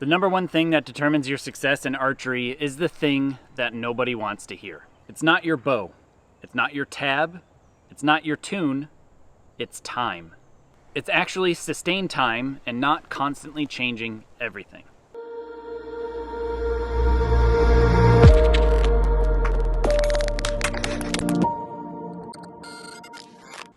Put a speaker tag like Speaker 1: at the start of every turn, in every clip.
Speaker 1: The number one thing that determines your success in archery is the thing that nobody wants to hear. It's not your bow. It's not your tab. It's not your tune. It's time. It's actually sustained time and not constantly changing everything.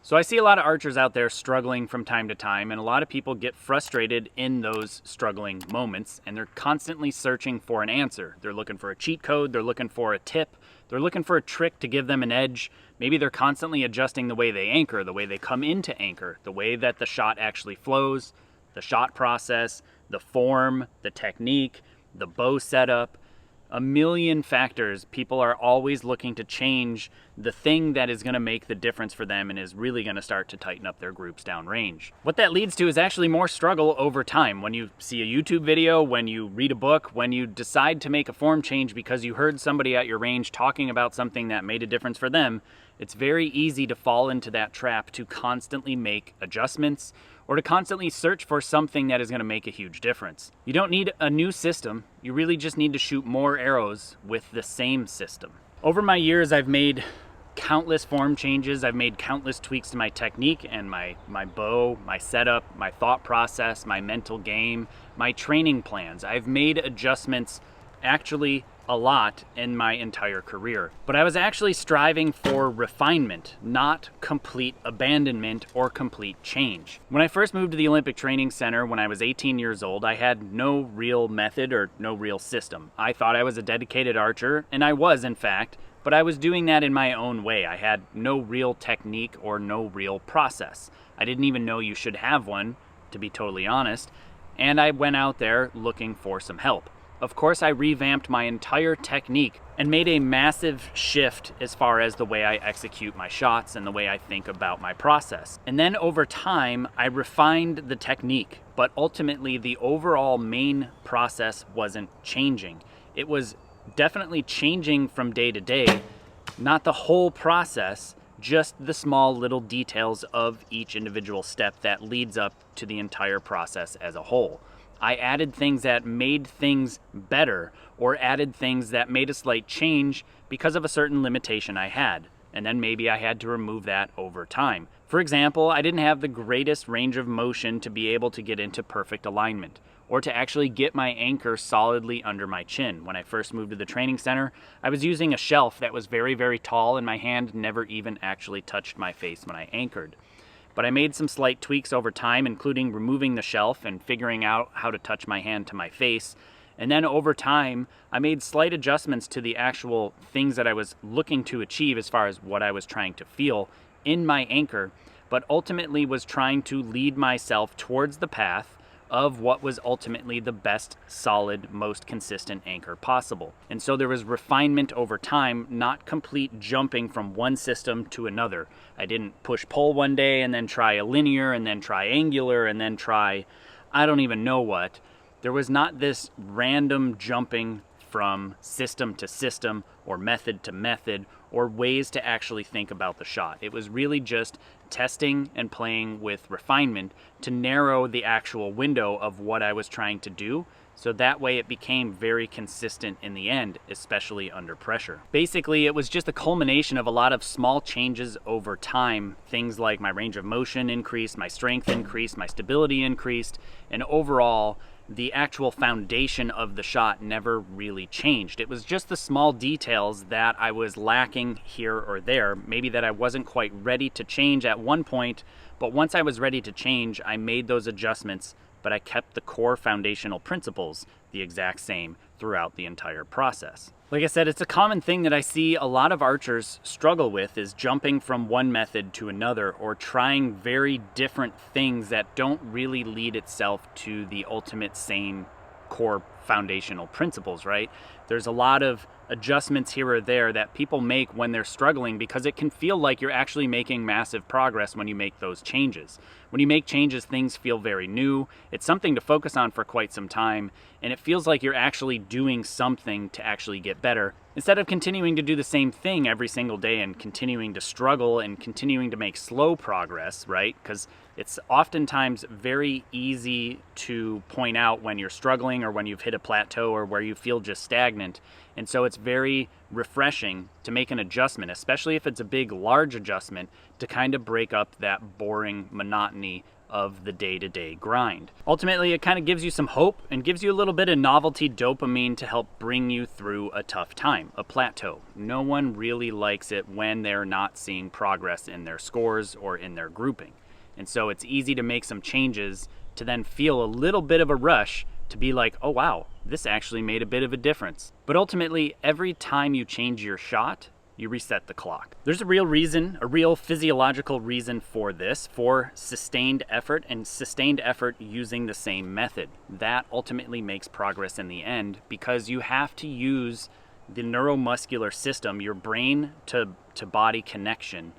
Speaker 1: So I see a lot of archers out there struggling from time to time, and a lot of people get frustrated in those struggling moments, and they're constantly searching for an answer. They're looking for a cheat code, they're looking for a tip, they're looking for a trick to give them an edge. Maybe they're constantly adjusting the way they anchor, the way they come into anchor, the way that the shot actually flows, the shot process, the form, the technique, the bow setup. A million factors. People are always looking to change the thing that is going to make the difference for them and is really going to start to tighten up their groups downrange. What that leads to is actually more struggle over time. When you see a YouTube video, when you read a book, when you decide to make a form change because you heard somebody at your range talking about something that made a difference for them, it's very easy to fall into that trap to constantly make adjustments or to constantly search for something that is going to make a huge difference. You don't need a new system, you really just need to shoot more arrows with the same system. Over my years, I've made countless form changes, I've made countless tweaks to my technique and my bow, my setup, my thought process, my mental game, my training plans. I've made adjustments actually a lot in my entire career. But I was actually striving for refinement, not complete abandonment or complete change. When I first moved to the Olympic Training Center when I was 18 years old, I had no real method or no real system. I thought I was a dedicated archer, and I was in fact, but I was doing that in my own way. I had no real technique or no real process. I didn't even know you should have one, to be totally honest, and I went out there looking for some help. Of course, I revamped my entire technique and made a massive shift as far as the way I execute my shots and the way I think about my process. And then over time, I refined the technique, but ultimately the overall main process wasn't changing. It was definitely changing from day to day, not the whole process, just the small little details of each individual step that leads up to the entire process as a whole. I added things that made things better or added things that made a slight change because of a certain limitation I had. And then maybe I had to remove that over time. For example, I didn't have the greatest range of motion to be able to get into perfect alignment or to actually get my anchor solidly under my chin. When I first moved to the training center, I was using a shelf that was very, very tall and my hand never even actually touched my face when I anchored. But I made some slight tweaks over time, including removing the shelf and figuring out how to touch my hand to my face. And then over time, I made slight adjustments to the actual things that I was looking to achieve as far as what I was trying to feel in my anchor, but ultimately was trying to lead myself towards the path of what was ultimately the best, solid, most consistent anchor possible. And so there was refinement over time, not complete jumping from one system to another. I didn't push-pull one day and then try a linear and then try angular and then try I don't even know what. There was not this random jumping from system to system or method to method or ways to actually think about the shot. It was really just testing and playing with refinement to narrow the actual window of what I was trying to do, so that way it became very consistent in the end, especially under pressure. Basically, it was just a culmination of a lot of small changes over time. Things like my range of motion increased, my strength increased, my stability increased, and overall, the actual foundation of the shot never really changed. It was just the small details that I was lacking here or there, maybe that I wasn't quite ready to change at one point, but once I was ready to change, I made those adjustments, but I kept the core foundational principles the exact same throughout the entire process. Like I said, it's a common thing that I see a lot of archers struggle with is jumping from one method to another or trying very different things that don't really lead itself to the ultimate same core foundational principles, right? There's a lot of adjustments here or there that people make when they're struggling because it can feel like you're actually making massive progress when you make those changes. When you make changes, things feel very new. It's something to focus on for quite some time, and it feels like you're actually doing something to actually get better, Instead of continuing to do the same thing every single day and continuing to struggle and continuing to make slow progress, right? Because it's oftentimes very easy to point out when you're struggling or when you've hit a plateau or where you feel just stagnant. And so it's very refreshing to make an adjustment, especially if it's a big, large adjustment, to kind of break up that boring monotony of the day-to-day grind. Ultimately, it kind of gives you some hope and gives you a little bit of novelty dopamine to help bring you through a tough time, a plateau. No one really likes it when they're not seeing progress in their scores or in their grouping. And so it's easy to make some changes to then feel a little bit of a rush to be like, oh wow, this actually made a bit of a difference. But ultimately, every time you change your shot, you reset the clock. There's a real reason, a real physiological reason for this, for sustained effort and sustained effort using the same method. That ultimately makes progress in the end because you have to use the neuromuscular system, your brain to body connection,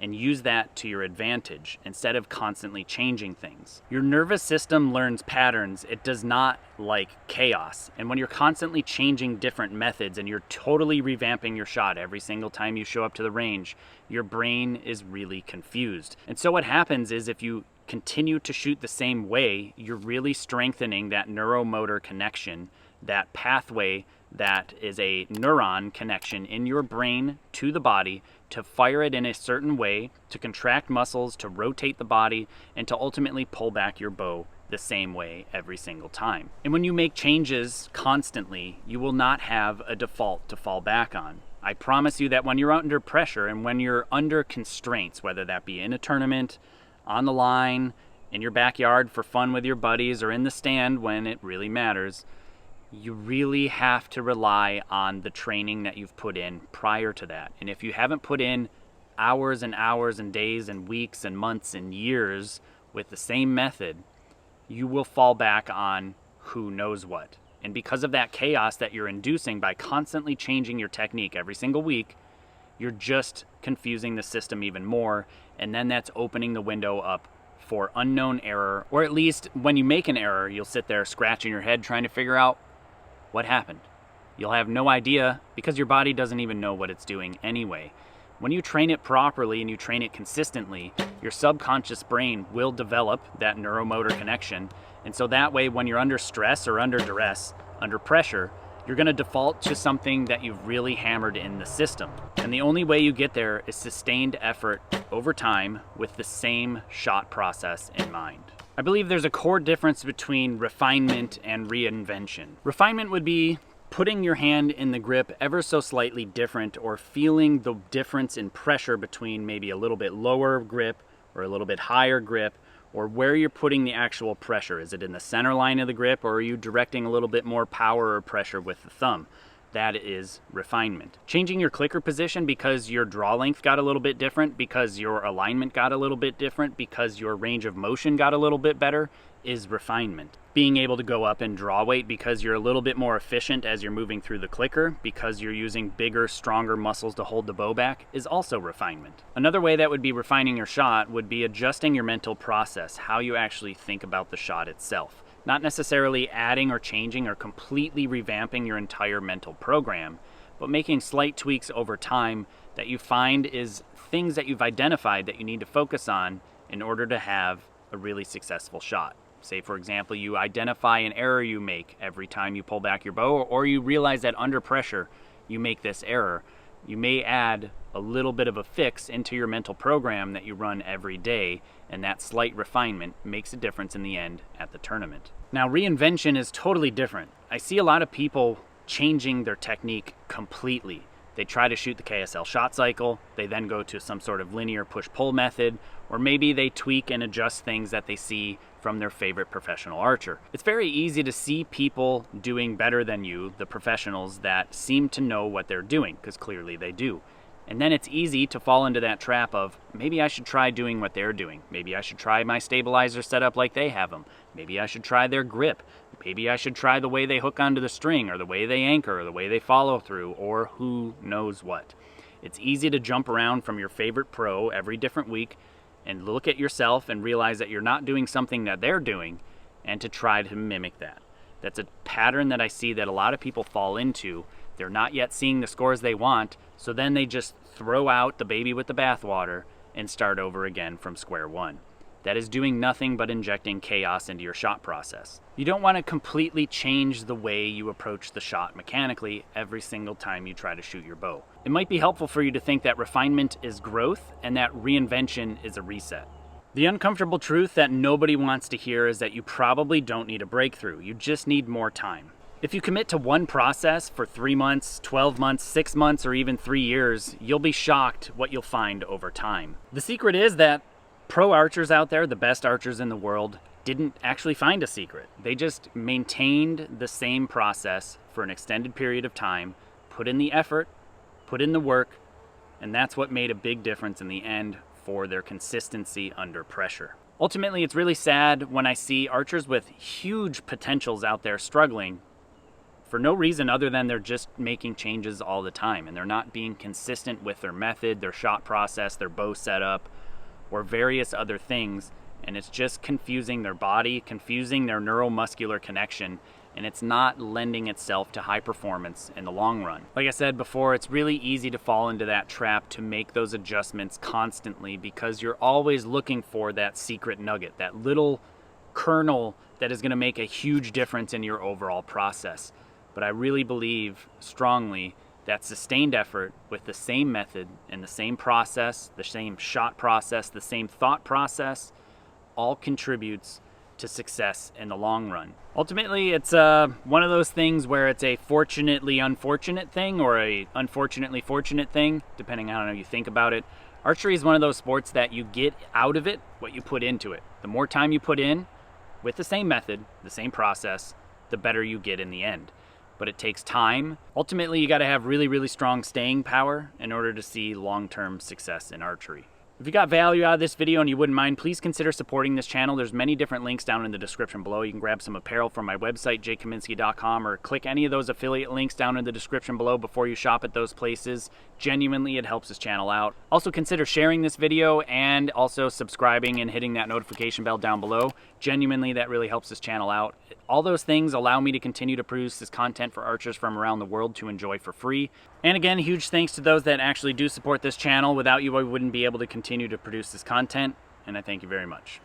Speaker 1: and use that to your advantage instead of constantly changing things. Your nervous system learns patterns. It does not like chaos. And when you're constantly changing different methods and you're totally revamping your shot every single time you show up to the range, your brain is really confused. And so what happens is if you continue to shoot the same way, you're really strengthening that neuromotor connection, that pathway that is a neuron connection in your brain to the body to fire it in a certain way, to contract muscles, to rotate the body, and to ultimately pull back your bow the same way every single time. And when you make changes constantly, you will not have a default to fall back on. I promise you that when you're under pressure and when you're under constraints, whether that be in a tournament, on the line, in your backyard for fun with your buddies, or in the stand when it really matters, you really have to rely on the training that you've put in prior to that. And if you haven't put in hours and hours and days and weeks and months and years with the same method, you will fall back on who knows what. And because of that chaos that you're inducing by constantly changing your technique every single week, you're just confusing the system even more. And then that's opening the window up for unknown error, or at least when you make an error, you'll sit there scratching your head trying to figure out what happened. You'll have no idea because your body doesn't even know what it's doing anyway. When you train it properly and you train it consistently, your subconscious brain will develop that neuromotor connection. And so that way, when you're under stress or under duress, under pressure, you're going to default to something that you've really hammered in the system. And the only way you get there is sustained effort over time with the same shot process in mind. I believe there's a core difference between refinement and reinvention. Refinement would be putting your hand in the grip ever so slightly different, or feeling the difference in pressure between maybe a little bit lower grip or a little bit higher grip, or where you're putting the actual pressure. Is it in the center line of the grip, or are you directing a little bit more power or pressure with the thumb? That is refinement. Changing your clicker position because your draw length got a little bit different, because your alignment got a little bit different, because your range of motion got a little bit better is refinement. Being able to go up in draw weight because you're a little bit more efficient as you're moving through the clicker, because you're using bigger, stronger muscles to hold the bow back, is also refinement. Another way that would be refining your shot would be adjusting your mental process, how you actually think about the shot itself. Not necessarily adding or changing or completely revamping your entire mental program, but making slight tweaks over time that you find is things that you've identified that you need to focus on in order to have a really successful shot. Say, for example, you identify an error you make every time you pull back your bow, or you realize that under pressure you make this error. You may add a little bit of a fix into your mental program that you run every day, and that slight refinement makes a difference in the end at the tournament. Now, reinvention is totally different. I see a lot of people changing their technique completely. They try to shoot the KSL shot cycle, they then go to some sort of linear push-pull method, or maybe they tweak and adjust things that they see from their favorite professional archer. It's very easy to see people doing better than you, the professionals that seem to know what they're doing, because clearly they do. And then it's easy to fall into that trap of, maybe I should try doing what they're doing. Maybe I should try my stabilizer set up like they have them. Maybe I should try their grip. Maybe I should try the way they hook onto the string, or the way they anchor, or the way they follow through, or who knows what. It's easy to jump around from your favorite pro every different week and look at yourself and realize that you're not doing something that they're doing, and to try to mimic that. That's a pattern that I see that a lot of people fall into. They're not yet seeing the scores they want, so then they just throw out the baby with the bathwater and start over again from square one. That is doing nothing but injecting chaos into your shot process. You don't want to completely change the way you approach the shot mechanically every single time you try to shoot your bow. It might be helpful for you to think that refinement is growth and that reinvention is a reset. The uncomfortable truth that nobody wants to hear is that you probably don't need a breakthrough. You just need more time. If you commit to one process for 3 months, 12 months, 6 months, or even 3 years, you'll be shocked what you'll find over time. The secret is that pro archers out there, the best archers in the world, didn't actually find a secret. They just maintained the same process for an extended period of time, put in the effort, put in the work, and that's what made a big difference in the end for their consistency under pressure. Ultimately, it's really sad when I see archers with huge potentials out there struggling for no reason other than they're just making changes all the time and they're not being consistent with their method, their shot process, their bow setup, or various other things, and it's just confusing their body, confusing their neuromuscular connection, and it's not lending itself to high performance in the long run. Like I said before, it's really easy to fall into that trap to make those adjustments constantly because you're always looking for that secret nugget, that little kernel that is going to make a huge difference in your overall process. But I really believe strongly that sustained effort with the same method and the same process, the same shot process, the same thought process, all contributes to success in the long run. Ultimately, it's one of those things where it's a fortunately unfortunate thing or a unfortunately fortunate thing, depending on how you think about it. Archery is one of those sports that you get out of it what you put into it. The more time you put in with the same method, the same process, the better you get in the end. But it takes time. Ultimately, you got to have really, really strong staying power in order to see long-term success in archery. If you got value out of this video and you wouldn't mind, please consider supporting this channel. There's many different links down in the description below. You can grab some apparel from my website, jkaminski.com, or click any of those affiliate links down in the description below before you shop at those places. Genuinely, it helps this channel out. Also, consider sharing this video and also subscribing and hitting that notification bell down below. Genuinely, that really helps this channel out. All those things allow me to continue to produce this content for archers from around the world to enjoy for free. And again, huge thanks to those that actually do support this channel. Without you, I wouldn't be able to continue to produce this content, and I thank you very much.